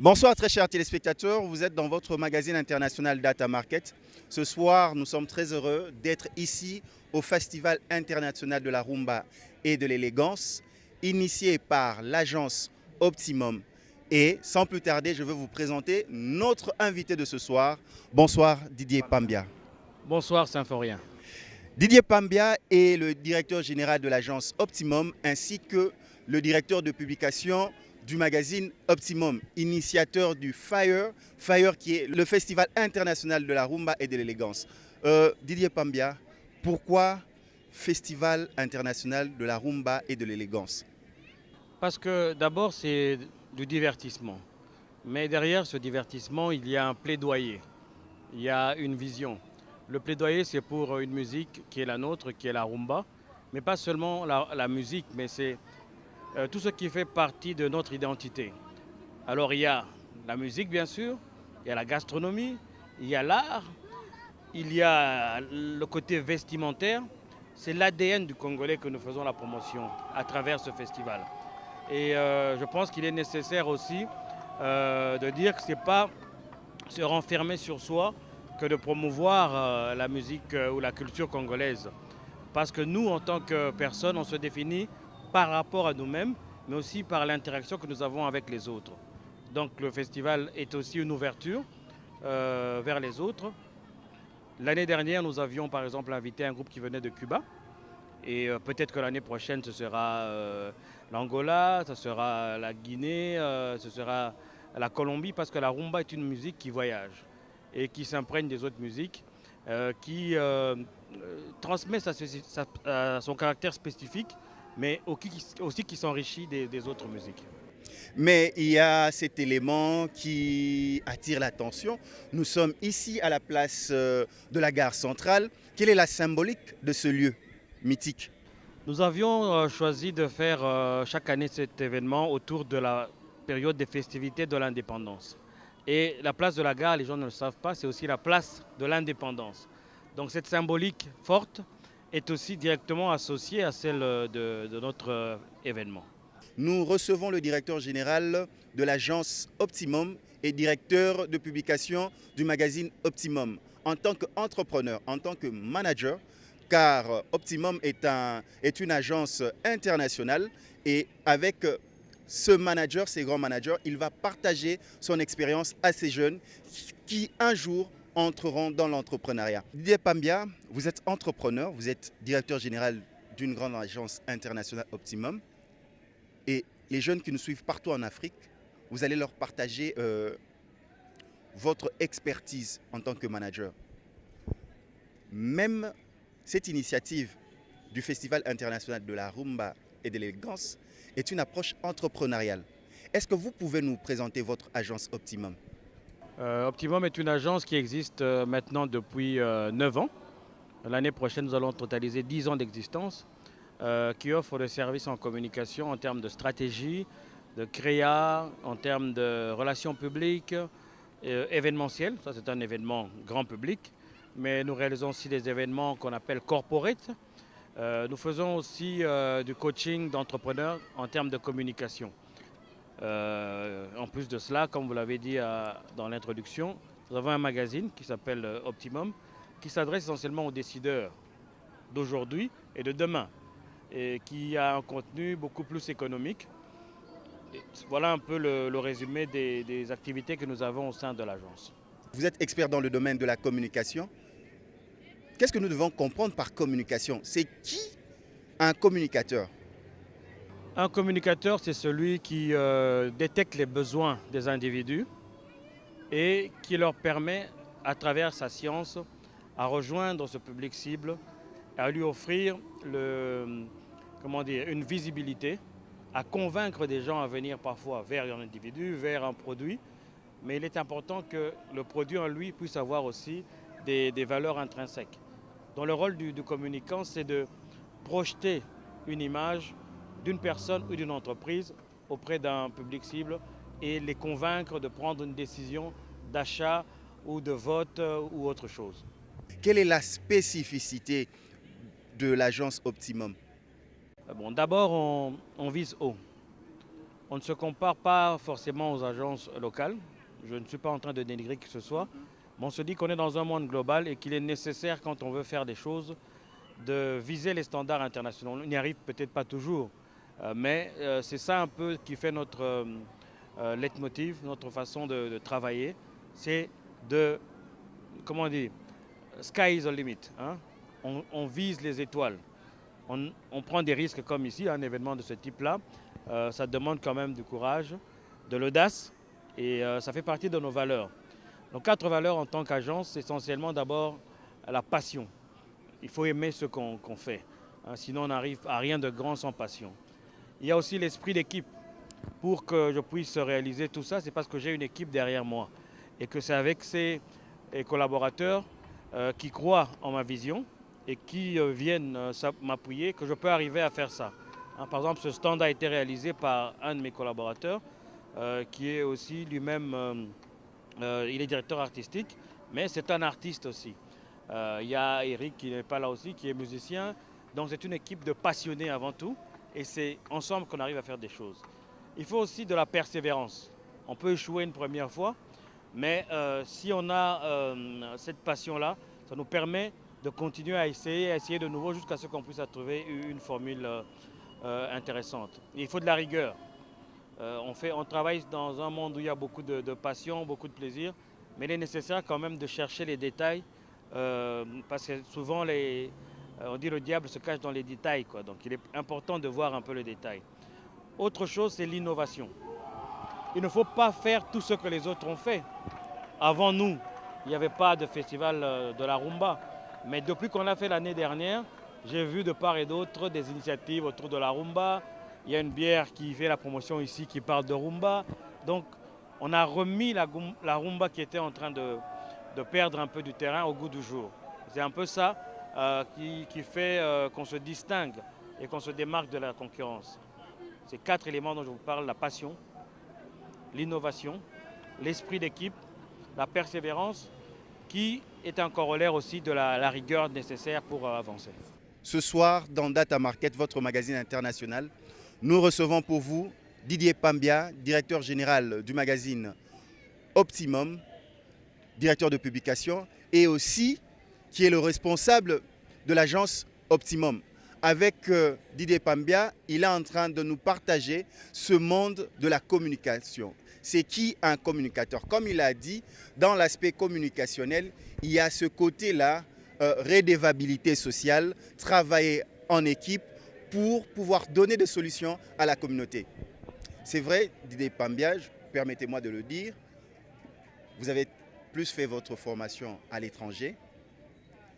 Bonsoir très chers téléspectateurs, vous êtes dans votre magazine international Data Market. Ce soir, nous sommes très heureux d'être ici au Festival international de la rumba et de l'élégance, initié par l'agence Optimum. Et sans plus tarder, je vais vous présenter notre invité de ce soir. Bonsoir Didier Pambia. Bonsoir Symphorien. Didier Pambia est le directeur général de l'agence Optimum ainsi que le directeur de publication du magazine Optimum, initiateur du Fire qui est le festival international de la rumba et de l'élégance. Didier Pambia, pourquoi festival international de la rumba et de l'élégance? Parce que d'abord c'est du divertissement. Mais derrière ce divertissement, il y a un plaidoyer. Il y a une vision. Le plaidoyer, c'est pour une musique qui est la nôtre, qui est la rumba. Mais pas seulement la musique, mais c'est tout ce qui fait partie de notre identité. Alors il y a la musique bien sûr, il y a la gastronomie, il y a l'art, il y a le côté vestimentaire. C'est l'ADN du Congolais que nous faisons la promotion à travers ce festival. Et je pense qu'il est nécessaire aussi de dire que ce n'est pas se renfermer sur soi que de promouvoir la musique ou la culture congolaise. Parce que nous, en tant que personnes, on se définit par rapport à nous-mêmes, mais aussi par l'interaction que nous avons avec les autres. Donc le festival est aussi une ouverture vers les autres. L'année dernière, nous avions par exemple invité un groupe qui venait de Cuba. Et peut-être que l'année prochaine, ce sera l'Angola, ce sera la Guinée, ce sera la Colombie, parce que la rumba est une musique qui voyage et qui s'imprègne des autres musiques, qui transmet son caractère spécifique, mais aussi qui s'enrichit des autres musiques. Mais il y a cet élément qui attire l'attention. Nous sommes ici à la place de la gare centrale. Quelle est la symbolique de ce lieu mythique? Nous avions choisi de faire chaque année cet événement autour de la période des festivités de l'indépendance. Et la place de la gare, les gens ne le savent pas, c'est aussi la place de l'indépendance. Donc cette symbolique forte est aussi directement associée à celle de notre événement. Nous recevons le directeur général de l'agence Optimum et directeur de publication du magazine Optimum. En tant qu'entrepreneur, en tant que manager, car Optimum est une agence internationale et avec ce manager, ces grands managers, il va partager son expérience à ces jeunes qui un jour entreront dans l'entrepreneuriat. Didier Pambia, vous êtes entrepreneur, vous êtes directeur général d'une grande agence internationale Optimum et les jeunes qui nous suivent partout en Afrique, vous allez leur partager votre expertise en tant que manager. Même cette initiative du Festival international de la rumba et de l'élégance est une approche entrepreneuriale. Est-ce que vous pouvez nous présenter votre agence Optimum? Optimum est une agence qui existe maintenant depuis 9 ans. L'année prochaine, nous allons totaliser 10 ans d'existence, qui offre des services en communication en termes de stratégie, de créa, en termes de relations publiques, événementielles. Ça, c'est un événement grand public. Mais nous réalisons aussi des événements qu'on appelle corporate. Nous faisons aussi du coaching d'entrepreneurs en termes de communication. En plus de cela, comme vous l'avez dit dans l'introduction, nous avons un magazine qui s'appelle Optimum, qui s'adresse essentiellement aux décideurs d'aujourd'hui et de demain, et qui a un contenu beaucoup plus économique. Et voilà un peu le résumé des activités que nous avons au sein de l'agence. Vous êtes expert dans le domaine de la communication. Qu'est-ce que nous devons comprendre par communication? C'est qui un communicateur? Un communicateur, c'est celui qui détecte les besoins des individus et qui leur permet, à travers sa science, à rejoindre ce public cible, à lui offrir une visibilité, à convaincre des gens à venir parfois vers un individu, vers un produit. Mais il est important que le produit en lui puisse avoir aussi des valeurs intrinsèques. Donc le rôle du communicant, c'est de projeter une image d'une personne ou d'une entreprise auprès d'un public cible et les convaincre de prendre une décision d'achat ou de vote ou autre chose. Quelle est la spécificité de l'agence Optimum? Bon, d'abord, on vise haut. on ne se compare pas forcément aux agences locales. Je ne suis pas en train de dénigrer qui que ce soit. Mais on se dit qu'on est dans un monde global et qu'il est nécessaire, quand on veut faire des choses, de viser les standards internationaux. On n'y arrive peut-être pas toujours, mais c'est ça un peu qui fait notre leitmotiv, notre façon de travailler. C'est de, comment dire, sky is the limit. Hein? On vise les étoiles. On prend des risques comme ici, un événement de ce type-là. Ça demande quand même du courage, de l'audace, et ça fait partie de nos valeurs. Donc 4 valeurs en tant qu'agence, c'est essentiellement d'abord la passion. Il faut aimer ce qu'on fait, hein, sinon on n'arrive à rien de grand sans passion. Il y a aussi l'esprit d'équipe. Pour que je puisse réaliser tout ça, c'est parce que j'ai une équipe derrière moi et que c'est avec ces collaborateurs qui croient en ma vision et qui viennent m'appuyer que je peux arriver à faire ça. Hein, par exemple, ce stand a été réalisé par un de mes collaborateurs qui est aussi lui-même, il est directeur artistique, mais c'est un artiste aussi. Il y a Eric qui n'est pas là aussi, qui est musicien. Donc c'est une équipe de passionnés avant tout et c'est ensemble qu'on arrive à faire des choses. Il faut aussi de la persévérance. On peut échouer une première fois, mais si on a cette passion-là, ça nous permet de continuer à essayer de nouveau jusqu'à ce qu'on puisse trouver une formule intéressante. Et il faut de la rigueur. On travaille dans un monde où il y a beaucoup de passion, beaucoup de plaisir, mais il est nécessaire quand même de chercher les détails parce que souvent, on dit le diable se cache dans les détails, quoi. Donc il est important de voir un peu le détail. Autre chose, c'est l'innovation. Il ne faut pas faire tout ce que les autres ont fait. Avant nous, il n'y avait pas de festival de la rumba. Mais depuis qu'on l'a fait l'année dernière, j'ai vu de part et d'autre des initiatives autour de la rumba. Il y a une bière qui fait la promotion ici qui parle de rumba. Donc, on a remis la rumba qui était en train de perdre un peu du terrain au goût du jour. C'est un peu ça qui fait qu'on se distingue et qu'on se démarque de la concurrence. Ces 4 éléments dont je vous parle, la passion, l'innovation, l'esprit d'équipe, la persévérance, qui est un corollaire aussi de la rigueur nécessaire pour avancer. Ce soir, dans Data Market, votre magazine international, nous recevons pour vous Didier Pambia, directeur général du magazine Optimum, directeur de publication, et aussi qui est le responsable de l'agence Optimum. Avec Didier Pambia, il est en train de nous partager ce monde de la communication. C'est qui un communicateur? Comme il a dit, dans l'aspect communicationnel, il y a ce côté-là, redevabilité sociale, travailler en équipe pour pouvoir donner des solutions à la communauté. C'est vrai, Didier Pambia, permettez-moi de le dire, vous avez plus fait votre formation à l'étranger.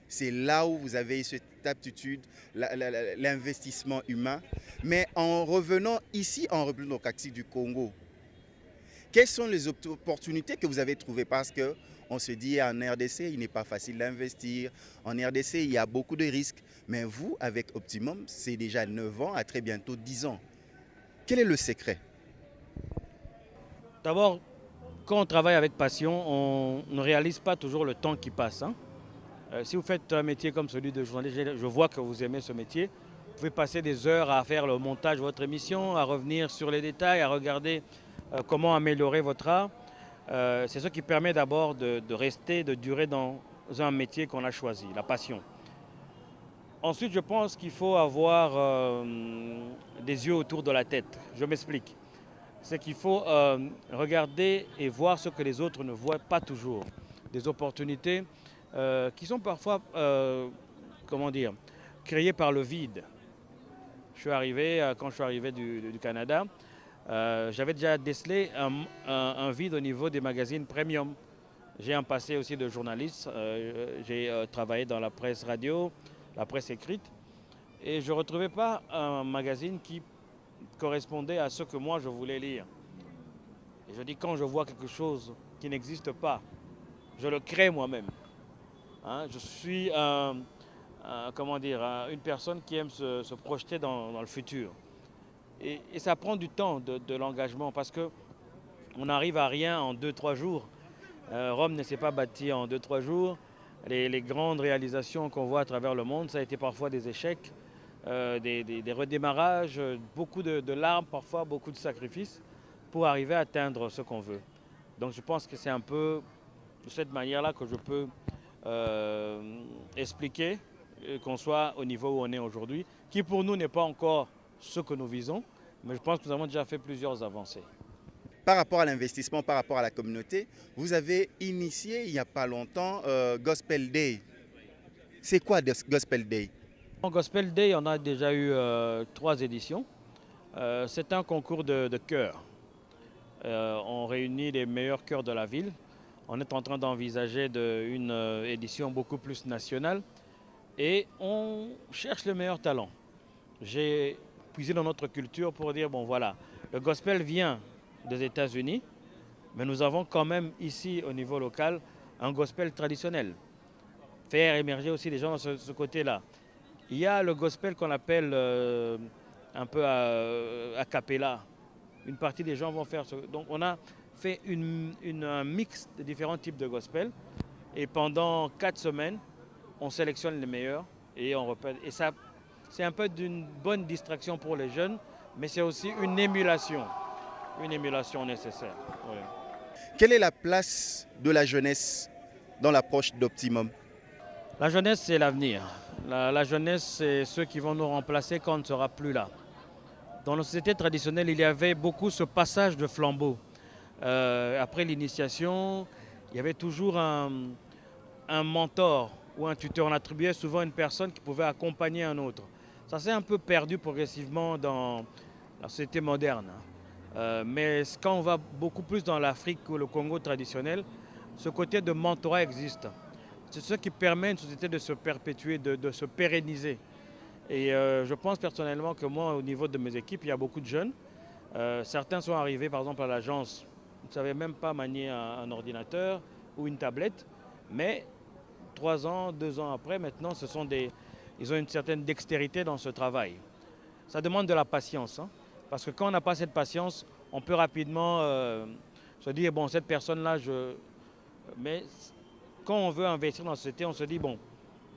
C'est là où vous avez cette aptitude, l'investissement humain. Mais en revenant ici, en République démocratique du Congo, quelles sont les opportunités que vous avez trouvées? Parce qu'on se dit en RDC, il n'est pas facile d'investir. En RDC, il y a beaucoup de risques. Mais vous, avec Optimum, c'est déjà 9 ans, à très bientôt 10 ans. Quel est le secret? D'abord, quand on travaille avec passion, on ne réalise pas toujours le temps qui passe. Hein. Si vous faites un métier comme celui de journaliste, je vois que vous aimez ce métier. Vous pouvez passer des heures à faire le montage de votre émission, à revenir sur les détails, à regarder comment améliorer votre art. C'est ce qui permet d'abord de rester, de durer dans un métier qu'on a choisi, la passion. Ensuite, je pense qu'il faut avoir des yeux autour de la tête. Je m'explique. C'est qu'il faut regarder et voir ce que les autres ne voient pas toujours. Des opportunités qui sont parfois, comment dire, créées par le vide. Quand je suis arrivé du Canada, j'avais déjà décelé un vide au niveau des magazines premium. J'ai un passé aussi de journaliste. J'ai travaillé dans la presse radio, la presse écrite. Et je ne retrouvais pas un magazine qui correspondait à ce que moi je voulais lire. Et je dis, quand je vois quelque chose qui n'existe pas, je le crée moi-même. Hein, je suis une personne qui aime se projeter dans le futur. Et ça prend du temps de l'engagement parce qu'on n'arrive à rien en 2-3 jours. Rome ne s'est pas bâtie en 2-3 jours. Les grandes réalisations qu'on voit à travers le monde, ça a été parfois des échecs. des redémarrages, beaucoup de larmes, parfois beaucoup de sacrifices pour arriver à atteindre ce qu'on veut. Donc je pense que c'est un peu de cette manière-là que je peux expliquer qu'on soit au niveau où on est aujourd'hui, qui pour nous n'est pas encore ce que nous visons, mais je pense que nous avons déjà fait plusieurs avancées. Par rapport à l'investissement, par rapport à la communauté, vous avez initié il n'y a pas longtemps Gospel Day. C'est quoi Gospel Day? En Gospel Day, on a déjà eu 3 éditions. C'est un concours de chœurs. On réunit les meilleurs chœurs de la ville. On est en train d'envisager une édition beaucoup plus nationale et on cherche le meilleur talent. J'ai puisé dans notre culture pour dire, bon voilà, le gospel vient des États-Unis, mais nous avons quand même ici au niveau local un gospel traditionnel. Faire émerger aussi des gens de ce côté-là. Il y a le gospel qu'on appelle un peu a cappella. Une partie des gens vont faire ce... Donc on a fait un mix de différents types de gospel. Et pendant 4 semaines, on sélectionne les meilleurs et on répète. Et ça, c'est un peu d'une bonne distraction pour les jeunes, mais c'est aussi une émulation nécessaire. Oui. Quelle est la place de la jeunesse dans l'approche d'Optimum? La jeunesse, c'est l'avenir. La jeunesse, c'est ceux qui vont nous remplacer quand on ne sera plus là. Dans nos sociétés traditionnelles, il y avait beaucoup ce passage de flambeau. Après l'initiation, il y avait toujours un mentor ou un tuteur. On attribuait souvent une personne qui pouvait accompagner un autre. Ça s'est un peu perdu progressivement dans la société moderne. Mais quand on va beaucoup plus dans l'Afrique ou le Congo traditionnel, ce côté de mentorat existe. C'est ce qui permet à une société de se perpétuer, de se pérenniser. Et je pense personnellement que moi, au niveau de mes équipes, il y a beaucoup de jeunes. Certains sont arrivés, par exemple, à l'agence, ils ne savaient même pas manier un ordinateur ou une tablette. Mais 3 ans, 2 ans après, maintenant, ils ont une certaine dextérité dans ce travail. Ça demande de la patience, hein, parce que quand on n'a pas cette patience, on peut rapidement se dire, bon, cette personne-là, Mais quand on veut investir dans la société, on se dit, bon,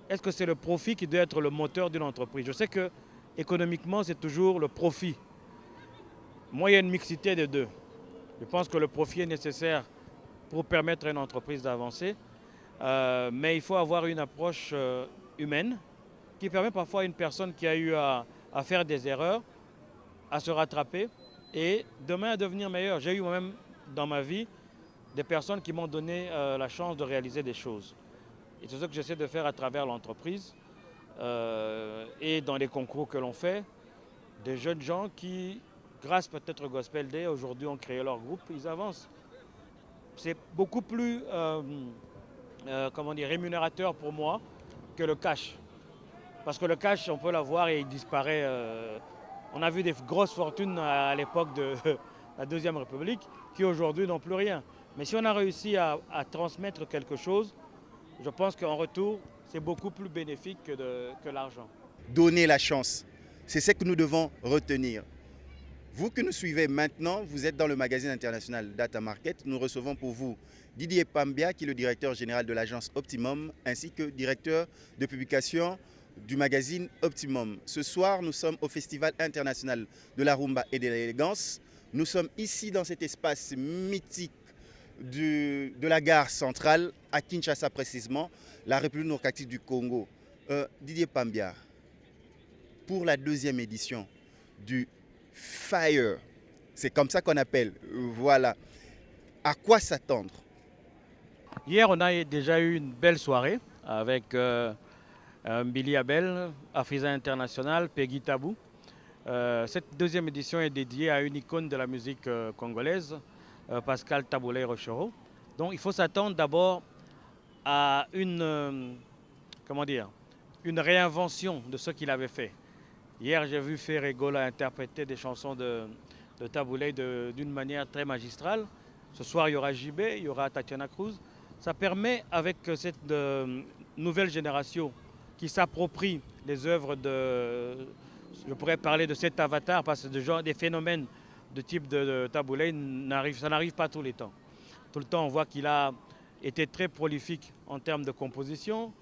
est-ce que c'est le profit qui doit être le moteur d'une entreprise? Je sais que économiquement, c'est toujours le profit. Moi, il y a une mixité des deux. Je pense que le profit est nécessaire pour permettre à une entreprise d'avancer, mais il faut avoir une approche humaine qui permet parfois à une personne qui a eu à faire des erreurs à se rattraper et demain à devenir meilleur. J'ai eu moi-même dans ma vie des personnes qui m'ont donné la chance de réaliser des choses. Et c'est ce que j'essaie de faire à travers l'entreprise et dans les concours que l'on fait. Des jeunes gens qui, grâce peut-être au Gospel Day, aujourd'hui ont créé leur groupe, ils avancent. C'est beaucoup plus rémunérateur pour moi que le cash. Parce que le cash, on peut l'avoir et il disparaît. On a vu des grosses fortunes à l'époque de la Deuxième République qui aujourd'hui n'ont plus rien. Mais si on a réussi à transmettre quelque chose, je pense qu'en retour, c'est beaucoup plus bénéfique que l'argent. Donner la chance, c'est ce que nous devons retenir. Vous que nous suivez maintenant, vous êtes dans le magazine international Data Market. Nous recevons pour vous Didier Pambia, qui est le directeur général de l'agence Optimum, ainsi que directeur de publication du magazine Optimum. Ce soir, nous sommes au Festival international de la rumba et de l'élégance. Nous sommes ici dans cet espace mythique de la gare centrale, à Kinshasa précisément, la République démocratique du Congo. Didier Pambia, pour la 2e édition du Fire, c'est comme ça qu'on appelle, voilà. À quoi s'attendre? Hier, on a déjà eu une belle soirée avec Billy Abel, Afrisa International, Peggy Tabou. Cette 2e édition est dédiée à une icône de la musique congolaise, Pascal Taboulé Rochero. Donc il faut s'attendre d'abord à une réinvention de ce qu'il avait fait. Hier, j'ai vu Ferregola interpréter des chansons de Taboulé d'une manière très magistrale. Ce soir, il y aura JB, il y aura Tatiana Cruz. Ça permet, avec cette nouvelle génération qui s'approprie les œuvres je pourrais parler de cet avatar, parce que des phénomènes de type de Taboulé, ça n'arrive pas tous les temps. Tout le temps, on voit qu'il a été très prolifique en termes de composition.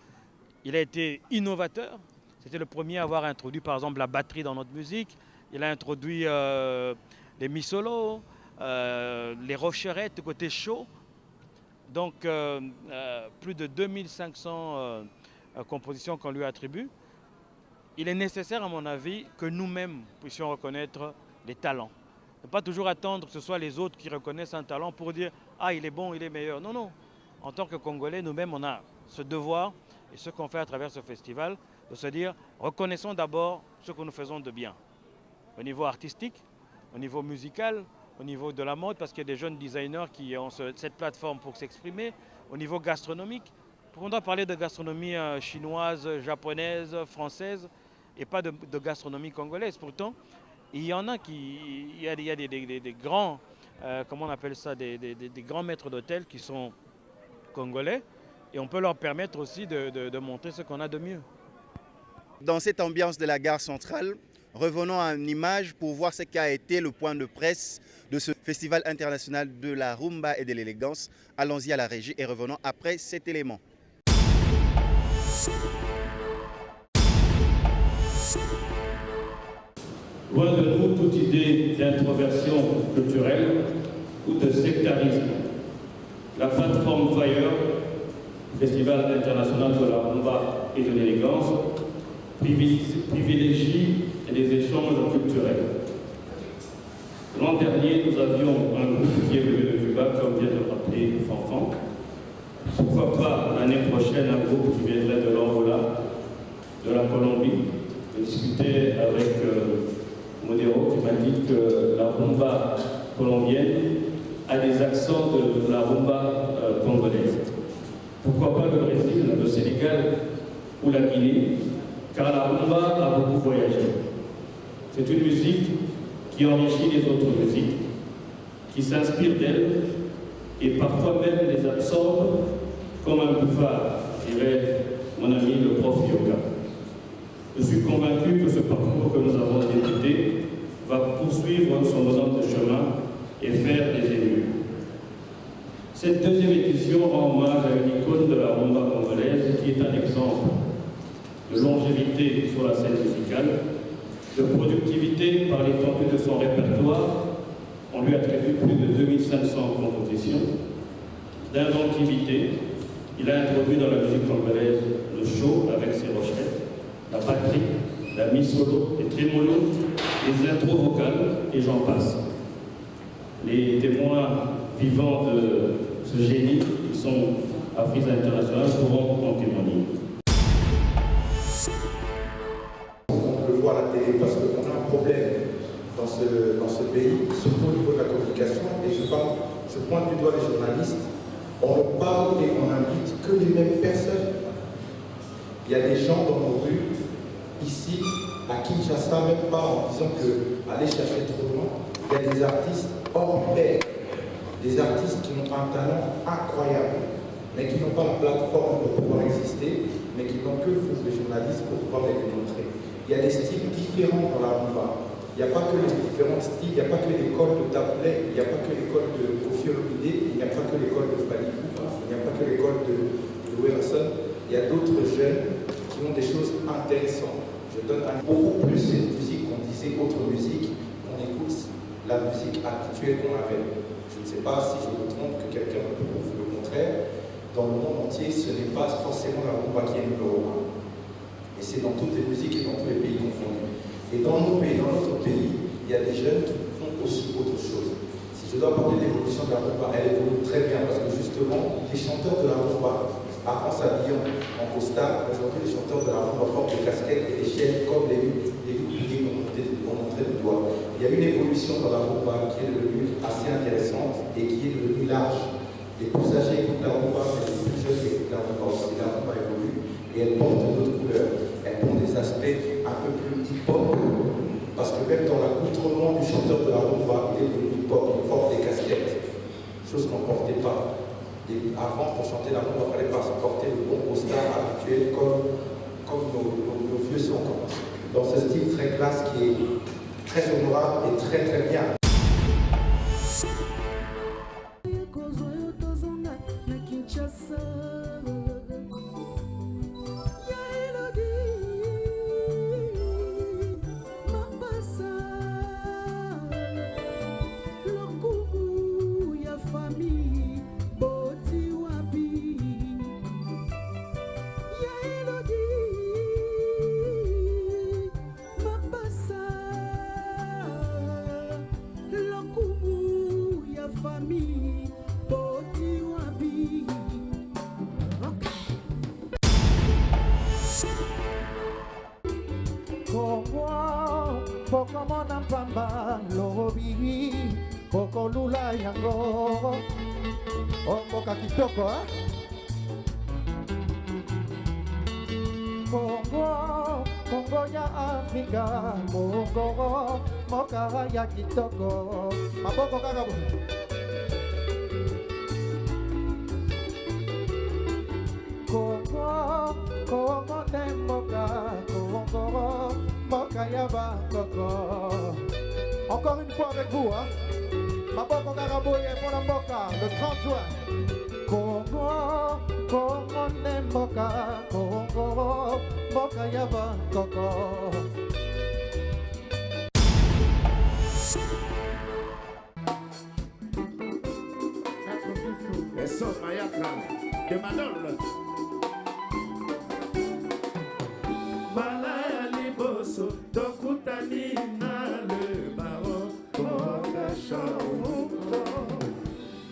Il a été innovateur. C'était le premier à avoir introduit par exemple la batterie dans notre musique. Il a introduit les mi-solos, les rocherettes côté chaud. Donc plus de 2500 compositions qu'on lui attribue. Il est nécessaire à mon avis que nous-mêmes puissions reconnaître les talents. Ne pas toujours attendre que ce soit les autres qui reconnaissent un talent pour dire « Ah, il est bon, il est meilleur ». Non, non. En tant que Congolais, nous-mêmes, on a ce devoir, et ce qu'on fait à travers ce festival, de se dire « Reconnaissons d'abord ce que nous faisons de bien ». Au niveau artistique, au niveau musical, au niveau de la mode, parce qu'il y a des jeunes designers qui ont cette plateforme pour s'exprimer, au niveau gastronomique. On doit parler de gastronomie chinoise, japonaise, française, et pas de gastronomie congolaise. Pourtant, il y en a il y a des grands, comment on appelle ça, des grands maîtres d'hôtel qui sont congolais, et on peut leur permettre aussi de montrer ce qu'on a de mieux. Dans cette ambiance de la gare centrale, revenons à une image pour voir ce qu'a été le point de presse de ce festival international de la rumba et de l'élégance. Allons-y à la régie et revenons après cet élément. Loin de nous toute idée d'introversion culturelle ou de sectarisme. La plateforme Fire, Festival international de la rumba et de l'élégance, privilégie les échanges culturels. L'an dernier, nous avions un groupe qui est venu de Cuba, comme vient de rappeler Fanfan. Pourquoi pas l'année prochaine un groupe qui viendrait de l'Angola, de la Colombie. Je discutais avec Modero qui m'a dit que la rumba colombienne a des accents de la rumba congolaise. Pourquoi pas le Brésil, le Sénégal ou la Guinée, car la rumba a beaucoup voyagé. C'est une musique qui enrichit les autres musiques, qui s'inspire d'elles et parfois même les absorbe comme un buffard, dirait mon ami le prof Yoga. Je suis convaincu que ce parcours que nous avons débuté va poursuivre son bonhomme de chemin et faire des élus. Cette deuxième édition rend hommage à une icône de la rumba congolaise qui est un exemple de longévité sur la scène musicale, de productivité par l'étendue de son répertoire, on lui attribue plus de 2500 compositions, d'inventivité, il a introduit dans la musique congolaise le show avec ses rocherettes, la batterie, la mi-solo, les trémolos, les intros vocales, et j'en passe. Les témoins vivants de ce génie, qui sont à Frise International, pourront en témoigner. On le voit à la télé parce qu'on a un problème dans ce pays, surtout au niveau de la communication, et je pointe du doigt les journalistes, on ne parle et on n'invite que les mêmes personnes. Il y a des gens dans nos rues, ici, à Kinshasa, même pas en disant que aller chercher trop loin, il y a des artistes hors pair, des artistes qui ont un talent incroyable, mais qui n'ont pas la plateforme pour pouvoir exister, mais qui n'ont que vous, les journalistes, pour pouvoir les démontrer. Il y a des styles différents dans la rumba. Il n'y a pas que les différents styles, il n'y a pas que l'école de Tablet, il n'y a pas que l'école de Kofi Olomide, il n'y a pas que l'école de Fali Poupa, il n'y a pas que l'école de Louis Hassan. Il y a d'autres jeunes qui ont des choses intéressantes. Je donne beaucoup plus cette musique qu'on disait autre musique, on écoute la musique actuelle qu'on avait. Je ne sais pas si je me trompe, que quelqu'un me prouve le contraire. Dans le monde entier, ce n'est pas forcément la rumba qui est numéro 1. Et c'est dans toutes les musiques et dans tous les pays confondus. Et dans nos pays, dans notre pays, il y a des jeunes qui font aussi autre chose. Si je dois parler de l'évolution de la rumba, elle évolue très bien parce que justement, les chanteurs de la rumba, avant s'habillant en costard, aujourd'hui les chanteurs de la rumba portent des casquettes et des chaînes comme les boucliers qu'on montrait du doigt. Il y a une évolution dans la rumba qui est devenue assez intéressante et qui est devenue large. Les plus âgés écoutent la rumba, mais les plus jeunes écoutent la rumba aussi. La rumba évolue et elle porte d'autres couleurs. Elle prend des aspects un peu plus hip-hop. Parce que même dans l'accoutrement du chanteur de la rumba, il est devenu hip-hop, il porte des casquettes. Chose qu'on ne portait pas. Et avant, pour chanter la rumba, il ne fallait pas se porter le bon costard habituel comme nos vieux sont commencés. Dans ce style très classe qui est très honorable et très très bien. mona pamba lobi koko lula yango omboka kitoko hein? Congo, Congo ya Afrika, Congo, moka ya kitoko. Maboko kaka bo. Congo, Congo te moka, Congo, moka ya Bangkoko. Encore une fois avec vous, hein. Maboko kaka bo pour la moka, le 30 juin. Congo, Congo ne moka, Congo, moka ya Bangkoko. Eso mayaka de Madonna. Malaya liboso, tokutani na le baron,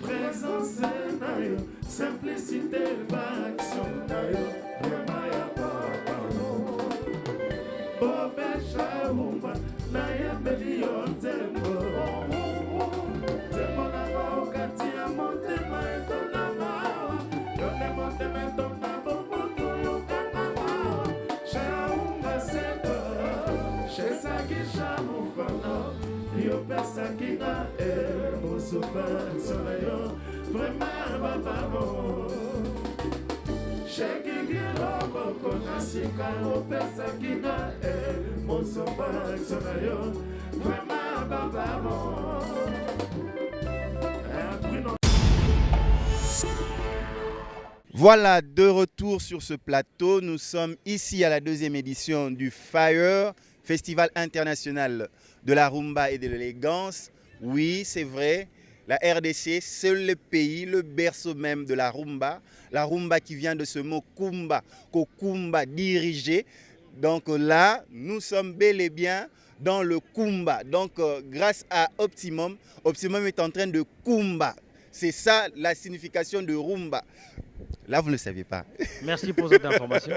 présence na yo, simplicité l'action na yo, vraiment ya papa. Bobecha uma, na ya million tempo. Tempo na go katia monte mai tona mawa, yone monte me tona bobo tu yo kanawa. Shaunga seto, shesa kisha mufano, yo pesa kina super soleil, vraiment babamo. Shake girobo konasika yo pesa kina mon super soleil, vraiment babamo. Voilà, de retour sur ce plateau. Nous sommes ici à la deuxième édition du Fire, Festival international de la rumba et de l'élégance. Oui, c'est vrai, la RDC, c'est le pays, le berceau même de la rumba. La rumba qui vient de ce mot kumba, kokumba, dirigé. Donc là, nous sommes bel et bien dans le kumba. Donc grâce à Optimum, Optimum est en train de kumba. C'est ça la signification de rumba. Là, vous ne le saviez pas. Merci pour cette information.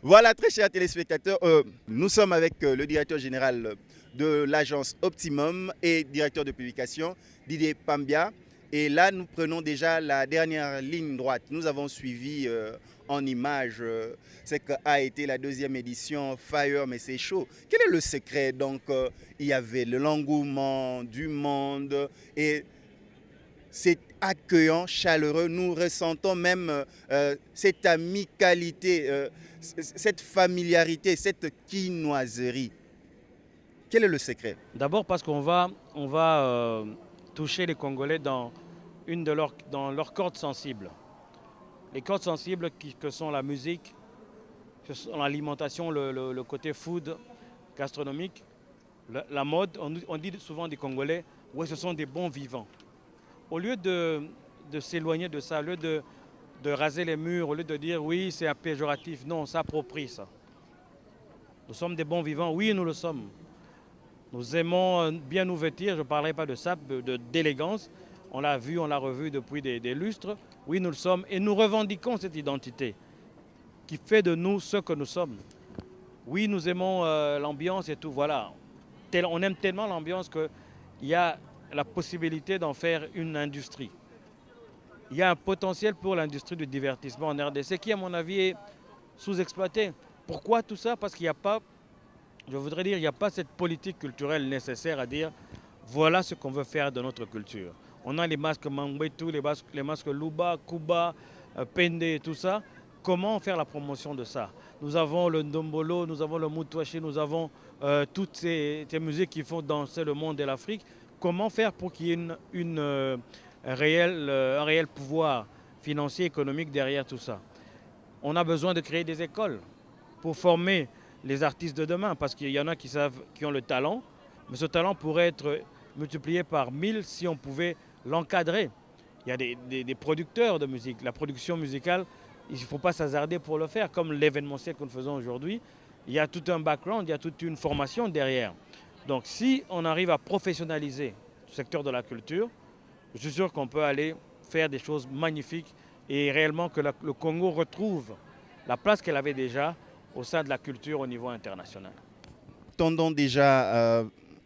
Voilà, très chers téléspectateurs, nous sommes avec le directeur général de l'agence Optimum et directeur de publication, Didier Pambia. Et là, nous prenons déjà la dernière ligne droite. Nous avons suivi en images ce qu'a été la deuxième édition Fire, mais c'est chaud. Quel est le secret? Donc, il y avait l'engouement du monde et c'est accueillant, chaleureux. Nous ressentons même cette amicalité, cette familiarité, cette quinoiserie. Quel est le secret? D'abord parce qu'on va toucher les Congolais dans leurs cordes sensibles. Les cordes sensibles que sont la musique, que sont l'alimentation, le côté food, gastronomique, la mode. On dit souvent des Congolais, ouais, ce sont des bons vivants. Au lieu de s'éloigner de ça, au lieu de raser les murs, au lieu de dire oui, c'est un péjoratif, non, on s'approprie ça. Nous sommes des bons vivants, oui, nous le sommes. Nous aimons bien nous vêtir, je ne parlerai pas de ça, d'élégance. On l'a vu, on l'a revu depuis des lustres. Oui, nous le sommes et nous revendiquons cette identité qui fait de nous ce que nous sommes. Oui, nous aimons l'ambiance et tout, voilà. On aime tellement l'ambiance qu'il y a la possibilité d'en faire une industrie. Il y a un potentiel pour l'industrie du divertissement en RDC qui, à mon avis, est sous-exploité. Pourquoi tout ça? Parce qu'il n'y a pas, je voudrais dire, il n'y a pas cette politique culturelle nécessaire à dire voilà ce qu'on veut faire de notre culture. On a les masques Mangbetu, les masques Luba, Kuba, Pende et tout ça. Comment faire la promotion de ça? Nous avons le Ndombolo, nous avons le Mutwashi, nous avons toutes ces musiques qui font danser le monde et l'Afrique. Comment faire pour qu'il y ait un réel pouvoir financier, économique derrière tout ça? On a besoin de créer des écoles pour former les artistes de demain, parce qu'il y en a qui ont le talent, mais ce talent pourrait être multiplié par 1000 si on pouvait l'encadrer. Il y a des producteurs de musique. La production musicale, il ne faut pas s'hasarder pour le faire, comme l'événementiel que nous faisons aujourd'hui. Il y a tout un background, il y a toute une formation derrière. Donc si on arrive à professionnaliser le secteur de la culture, je suis sûr qu'on peut aller faire des choses magnifiques et réellement que le Congo retrouve la place qu'elle avait déjà au sein de la culture au niveau international. tendons déjà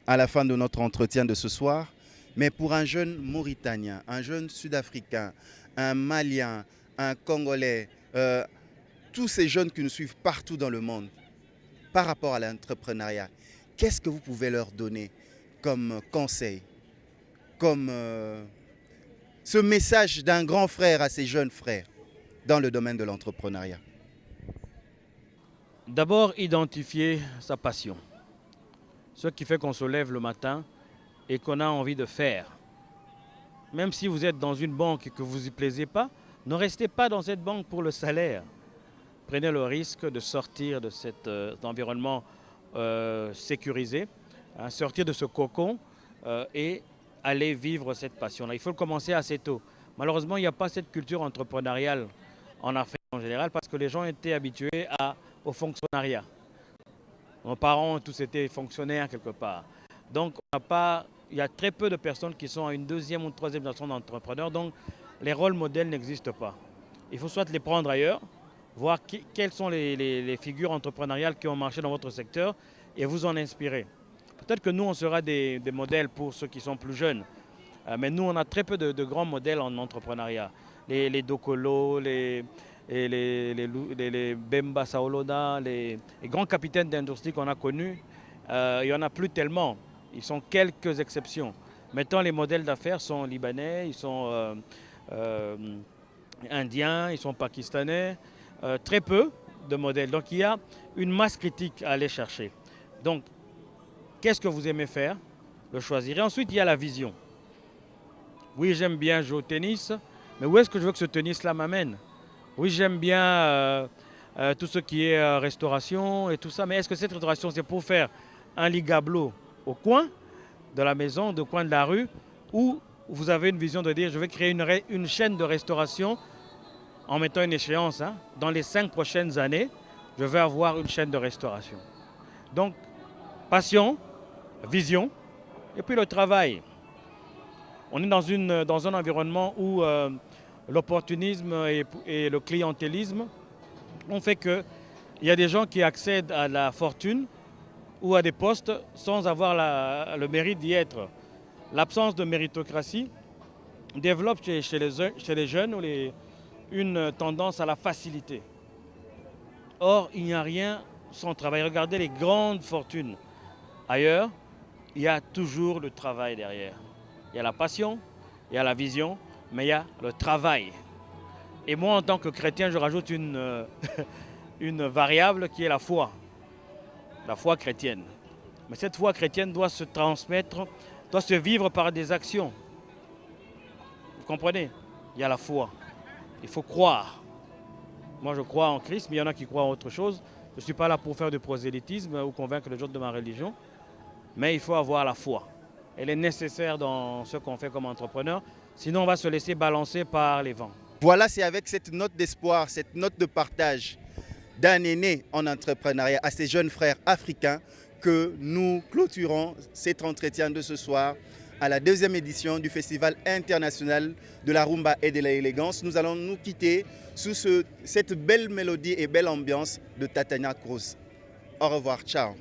à la fin de notre entretien de ce soir. Mais pour un jeune Mauritanien, un jeune Sud-Africain, un Malien, un Congolais, tous ces jeunes qui nous suivent partout dans le monde, par rapport à l'entrepreneuriat, qu'est-ce que vous pouvez leur donner comme conseil, comme ce message d'un grand frère à ses jeunes frères dans le domaine de l'entrepreneuriat? D'abord, identifier sa passion. Ce qui fait qu'on se lève le matin et qu'on a envie de faire. Même si vous êtes dans une banque et que vous n'y plaisez pas, ne restez pas dans cette banque pour le salaire. Prenez le risque de sortir de cet environnement sécurisé, hein, sortir de ce cocon et aller vivre cette passion-là. Il faut le commencer assez tôt. Malheureusement, il n'y a pas cette culture entrepreneuriale en Afrique en général parce que les gens étaient habitués au fonctionnariat. Nos parents ont tous été fonctionnaires quelque part. Donc, il y a très peu de personnes qui sont à une deuxième ou troisième génération d'entrepreneurs. Donc, les rôles modèles n'existent pas. Il faut soit les prendre ailleurs, voir quelles sont les figures entrepreneuriales qui ont marché dans votre secteur et vous en inspirer. Peut-être que nous, on sera des modèles pour ceux qui sont plus jeunes. Mais nous, on a très peu de grands modèles en entrepreneuriat. Les Dokolo, les Bemba Saolona, les grands capitaines d'industrie qu'on a connus, il n'y en a plus tellement. Ils sont quelques exceptions. Maintenant, les modèles d'affaires sont libanais, ils sont indiens, ils sont pakistanais. Très peu de modèles. Donc, il y a une masse critique à aller chercher. Donc, qu'est-ce que vous aimez faire? Le choisir. Et ensuite, il y a la vision. Oui, j'aime bien jouer au tennis, mais où est-ce que je veux que ce tennis-là m'amène? Oui, j'aime bien tout ce qui est restauration et tout ça, mais est-ce que cette restauration, c'est pour faire un ligablo au coin de la maison, au coin de la rue, ou vous avez une vision de dire, je vais créer une chaîne de restauration en mettant une échéance, hein, dans les 5 prochaines années, je vais avoir une chaîne de restauration. Donc, passion, vision, et puis le travail. On est dans un environnement où l'opportunisme et le clientélisme ont fait qu'il y a des gens qui accèdent à la fortune ou à des postes sans avoir le mérite d'y être. L'absence de méritocratie développe chez les jeunes une tendance à la facilité. Or, il n'y a rien sans travail. Regardez les grandes fortunes. Ailleurs, il y a toujours le travail derrière. Il y a la passion, il y a la vision, mais il y a le travail. Et moi, en tant que chrétien, je rajoute une variable qui est la foi chrétienne. Mais cette foi chrétienne doit se transmettre, doit se vivre par des actions. Vous comprenez? Il y a la foi. Il faut croire. Moi, je crois en Christ, mais il y en a qui croient en autre chose. Je ne suis pas là pour faire du prosélytisme ou convaincre les gens de ma religion, mais il faut avoir la foi. Elle est nécessaire dans ce qu'on fait comme entrepreneur, sinon on va se laisser balancer par les vents. Voilà, c'est avec cette note d'espoir, cette note de partage d'un aîné en entrepreneuriat à ses jeunes frères africains que nous clôturons cet entretien de ce soir à la 2e édition du Festival international de la rumba et de l'élégance. Nous allons nous quitter sous cette belle mélodie et belle ambiance de Tatania Cruz. Au revoir, ciao.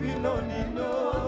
bino nino